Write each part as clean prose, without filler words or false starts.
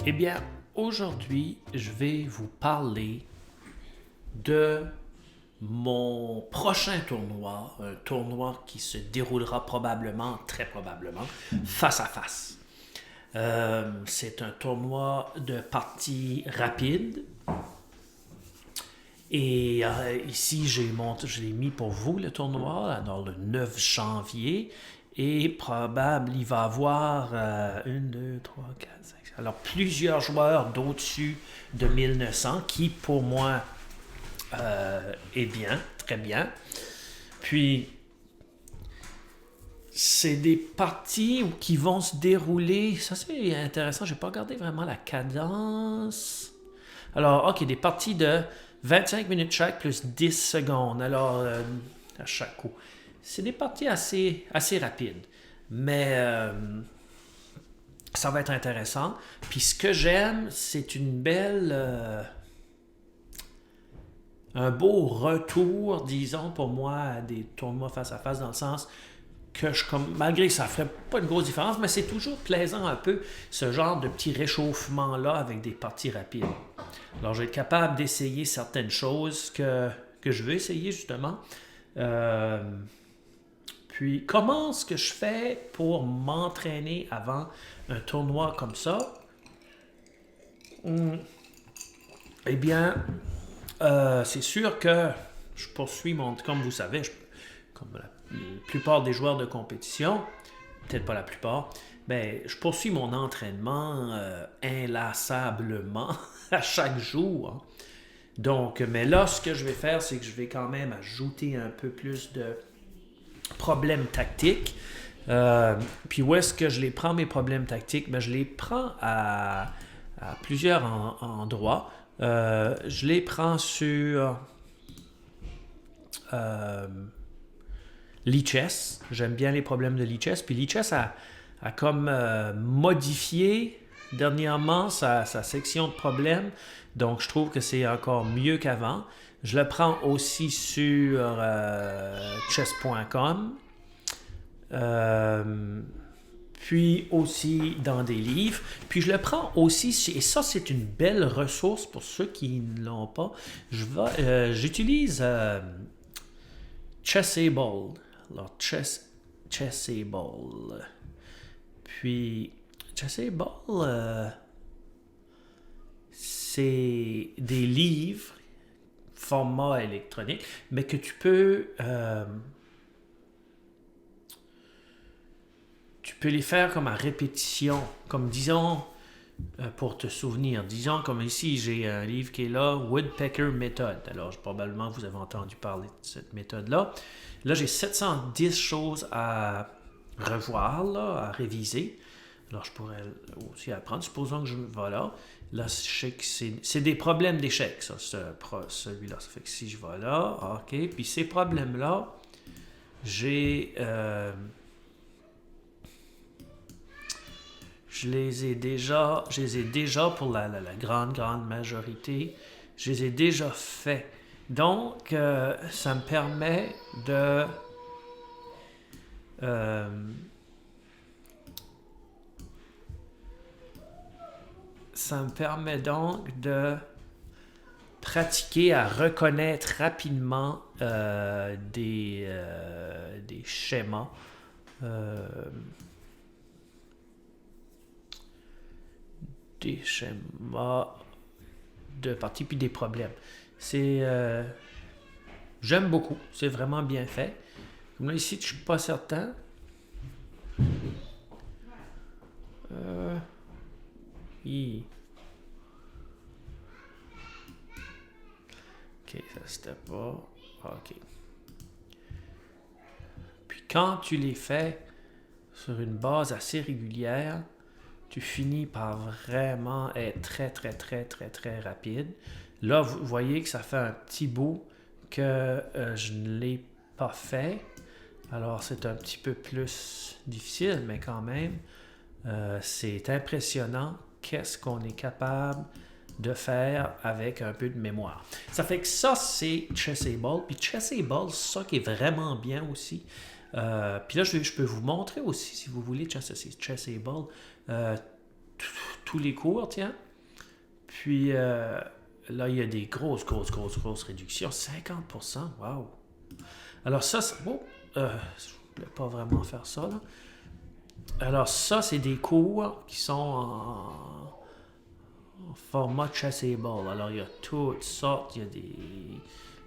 Eh bien, aujourd'hui, je vais vous parler de mon prochain tournoi, un tournoi qui se déroulera probablement, très probablement, face à face. C'est un tournoi de parties rapides. Et ici, je l'ai mis pour vous, le tournoi, alors le 9 janvier. Et probable, il va y avoir 1, 2, 3, 4, 5. Alors, plusieurs joueurs d'au-dessus de 1900 qui, pour moi, est bien, très bien. Puis, c'est des parties qui vont se dérouler. Ça, c'est intéressant. Je n'ai pas regardé vraiment la cadence. Alors, OK, des parties de 25 minutes chaque plus 10 secondes. Alors, à chaque coup. C'est des parties assez rapides. Mais ça va être intéressant. Puis ce que j'aime, c'est une belle... un beau retour, disons, pour moi, à des tournois face à face, dans le sens que malgré que ça ne ferait pas une grosse différence, mais c'est toujours plaisant un peu, ce genre de petit réchauffement-là avec des parties rapides. Alors, je vais être capable d'essayer certaines choses que je veux essayer, justement. Puis, comment est-ce que je fais pour m'entraîner avant un tournoi comme ça? Eh bien, c'est sûr que je poursuis comme vous savez, comme la plupart des joueurs de compétition, peut-être pas la plupart, mais je poursuis mon entraînement inlassablement à chaque jour. Hein. Donc, mais là, ce que je vais faire, c'est que je vais quand même ajouter un peu plus de problèmes tactiques. Puis où est-ce que je les prends, mes problèmes tactiques? Ben, je les prends à plusieurs endroits. Je les prends sur Lichess. J'aime bien les problèmes de Lichess. Puis Lichess a comme modifié dernièrement sa section de problèmes. Donc je trouve que c'est encore mieux qu'avant. Je le prends aussi sur chess.com. Puis aussi dans des livres. Puis je le prends aussi, et ça c'est une belle ressource pour ceux qui ne l'ont pas. J'utilise Chessable. Alors Chessable. Puis Chessable, c'est des livres format électronique, mais que tu peux les faire comme à répétition, comme disons, pour te souvenir. Disons, comme ici, j'ai un livre qui est là, Woodpecker Method. Alors, probablement, vous avez entendu parler de cette méthode-là. Là, j'ai 710 choses à revoir, là, à réviser. Alors, je pourrais aussi apprendre. Supposons que je vais là. Là, je sais que c'est des problèmes d'échec, ça, celui-là. Ça fait que si je vais là, OK. Puis ces problèmes-là, j'ai... je les ai déjà pour la grande majorité, je les ai déjà faits. Donc, ça me permet de pratiquer à reconnaître rapidement des schémas. Des schémas de partie puis des problèmes. J'aime beaucoup. C'est vraiment bien fait. Comme là, ici, je suis pas certain. Ok, ça c'était pas. Ok. Puis quand tu les fais sur une base assez régulière, tu finis par vraiment être très, très, très, très, très rapide. Là, vous voyez que ça fait un petit bout que je ne l'ai pas fait. Alors, c'est un petit peu plus difficile, mais quand même, c'est impressionnant qu'est-ce qu'on est capable de faire avec un peu de mémoire. Ça fait que ça, c'est Chessable. Puis Chessable, ça qui est vraiment bien aussi. Puis là, je peux vous montrer aussi, si vous voulez, Chessable. tous les cours, tiens. Puis là, il y a des grosses réductions. 50%, wow! Alors ça, je ne voulais pas vraiment faire ça, là. Alors ça, c'est des cours qui sont en format Chessable. Alors, il y a toutes sortes. Il y a des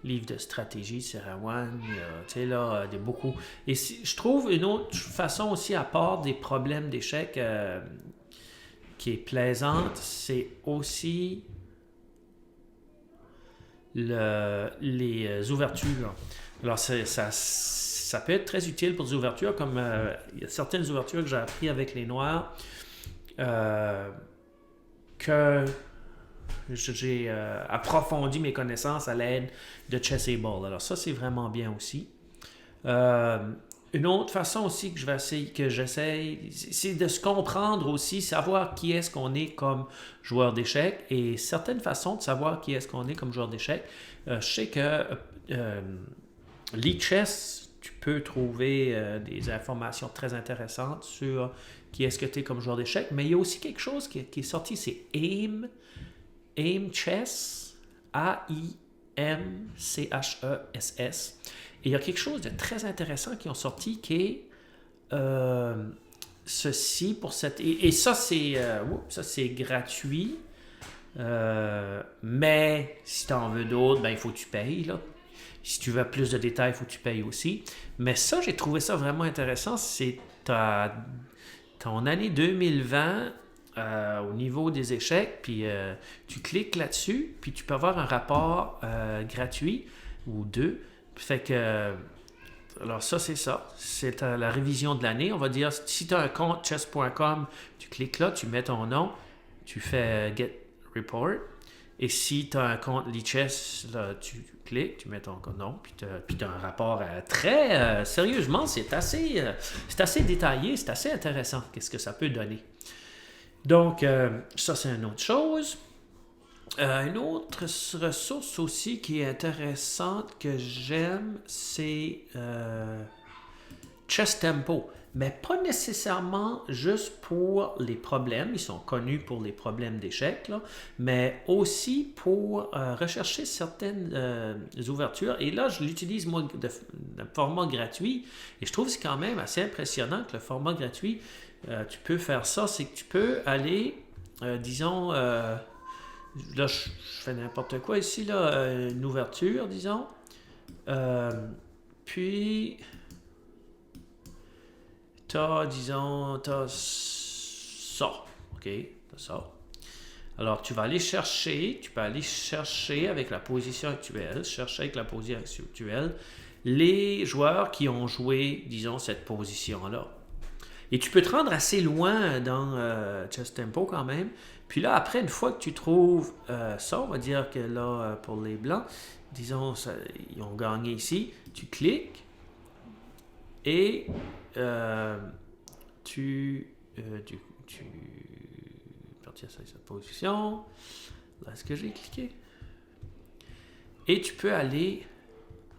livres de stratégie, Serawan, tu sais, là, il y a beaucoup. Et je trouve une autre façon aussi, à part des problèmes d'échecs, qui est plaisante, c'est aussi les ouvertures. Alors, ça peut être très utile pour des ouvertures, comme il y a certaines ouvertures que j'ai appris avec les Noirs, que j'ai approfondi mes connaissances à l'aide de Chessable. Alors ça, c'est vraiment bien aussi. Une autre façon aussi que j'essaye, c'est de se comprendre aussi, savoir qui est-ce qu'on est comme joueur d'échecs, et certaines façons de savoir qui est-ce qu'on est comme joueur d'échecs. Je sais que l'e-chess, tu peux trouver des informations très intéressantes sur qui est-ce que tu es comme joueur d'échecs, mais il y a aussi quelque chose qui est sorti, c'est AIM Chess, AIMCHESS. Et il y a quelque chose de très intéressant qui ont sorti qui est ceci pour cette... Et ça, c'est gratuit. Mais si tu en veux d'autres, ben, il faut que tu payes, là. Si tu veux plus de détails, il faut que tu payes aussi. Mais ça, j'ai trouvé ça vraiment intéressant. C'est ton année 2020 au niveau des échecs, puis tu cliques là-dessus, puis tu peux avoir un rapport gratuit ou deux. Fait que... alors ça, c'est ça. C'est la révision de l'année. On va dire, si tu as un compte chess.com, tu cliques là, tu mets ton nom, tu fais Get Report. Et si tu as un compte Lichess, là, tu cliques, tu mets ton nom, puis tu as un rapport très... sérieusement, c'est assez détaillé, c'est assez intéressant, qu'est-ce que ça peut donner. Donc, ça, c'est une autre chose. Une autre ressource aussi qui est intéressante que j'aime, c'est Chess Tempo. Mais pas nécessairement juste pour les problèmes, ils sont connus pour les problèmes d'échecs, là, mais aussi pour rechercher certaines ouvertures. Et là, je l'utilise moi de format gratuit, et je trouve que c'est quand même assez impressionnant que le format gratuit, tu peux faire ça, c'est que tu peux aller, disons, là je fais n'importe quoi ici, là, une ouverture, disons, puis... t'as ça, ok, t'as ça. Alors, tu peux aller chercher avec la position actuelle, les joueurs qui ont joué, disons, cette position-là. Et tu peux te rendre assez loin dans Chess Tempo quand même. Puis là, après, une fois que tu trouves ça, on va dire que là, pour les Blancs, disons, ils ont gagné ici, tu cliques et... tu partir sur cette position. Là, est-ce que j'ai cliqué? Et tu peux aller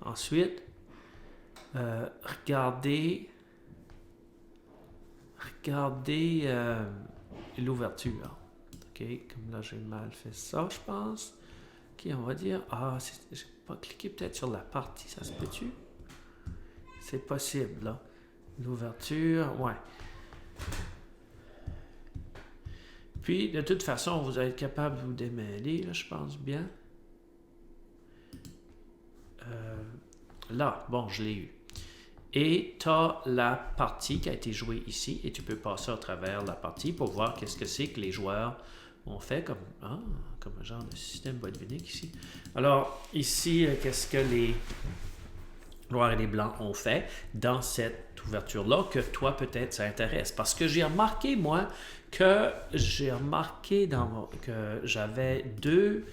ensuite regarder l'ouverture. Ok, comme là j'ai mal fait ça, je pense. Ok, on va dire, j'ai pas cliqué peut-être sur la partie, ça se peut-tu? C'est possible, là. L'ouverture, ouais. Puis, de toute façon, vous allez être capable de vous démêler, là, je pense bien. Là, bon, je l'ai eu. Et tu as la partie qui a été jouée ici, et tu peux passer à travers la partie pour voir qu'est-ce que c'est que les joueurs ont fait comme un genre de système botvinnik ici. Alors, ici, qu'est-ce que les noirs et les blancs ont fait dans cette ouverture-là que toi, peut-être, ça intéresse. Parce que j'ai remarqué, moi, que j'avais deux...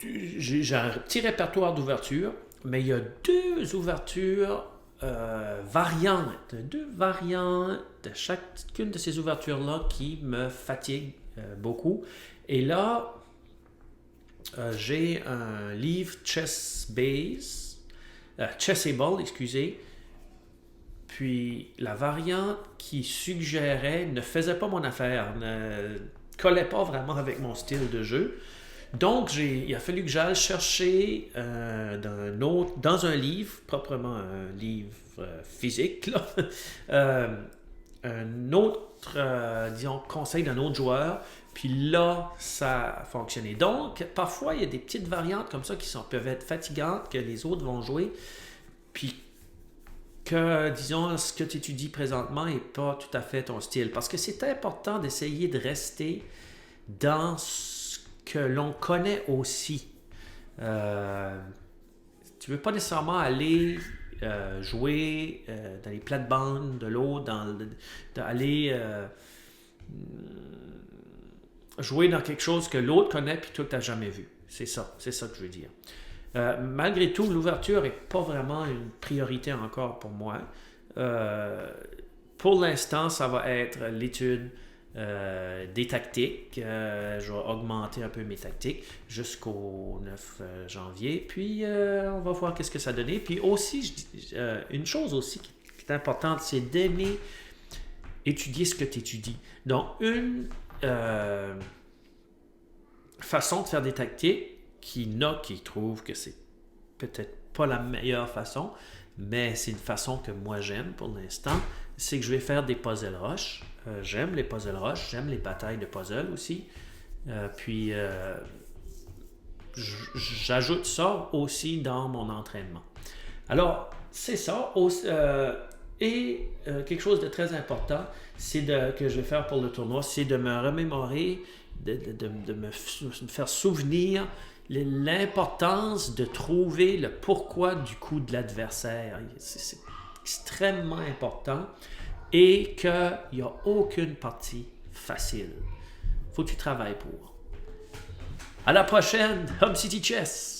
J'ai un petit répertoire d'ouvertures, mais il y a deux ouvertures variantes. Deux variantes de chacune de ces ouvertures-là qui me fatiguent beaucoup. Et là... j'ai un livre Chessable, excusez. Puis la variante qui suggérait ne faisait pas mon affaire, ne collait pas vraiment avec mon style de jeu. Donc, il a fallu que j'aille chercher dans un livre, proprement un livre physique, là, un autre, disons, conseil d'un autre joueur. Puis là, ça a fonctionné. Donc, parfois, il y a des petites variantes comme ça peuvent être fatigantes, que les autres vont jouer. Puis que, disons, ce que tu étudies présentement n'est pas tout à fait ton style. Parce que c'est important d'essayer de rester dans ce que l'on connaît aussi. Tu ne veux pas nécessairement aller jouer dans les plates-bandes de l'autre, d'aller jouer dans quelque chose que l'autre connaît puis toi, tu n'as jamais vu. C'est ça que je veux dire. Malgré tout, l'ouverture n'est pas vraiment une priorité encore pour moi. Pour l'instant, ça va être l'étude des tactiques. Je vais augmenter un peu mes tactiques jusqu'au 9 janvier. Puis, on va voir qu'est-ce que ça donne. Puis aussi, une chose aussi qui est importante, c'est d'aimer étudier ce que tu étudies. Donc, une façon de faire des tactiques qui trouvent que c'est peut-être pas la meilleure façon, mais c'est une façon que moi j'aime pour l'instant, c'est que je vais faire des puzzle rush. J'aime les puzzle rush, j'aime les batailles de puzzle aussi. Puis j'ajoute ça aussi dans mon entraînement. Alors, c'est ça. Et quelque chose de très important, que je vais faire pour le tournoi, c'est de me remémorer, de me faire souvenir l'importance de trouver le pourquoi du coup de l'adversaire. C'est extrêmement important et qu'il n'y a aucune partie facile. Il faut que tu travailles pour. À la prochaine, Hub City Chess!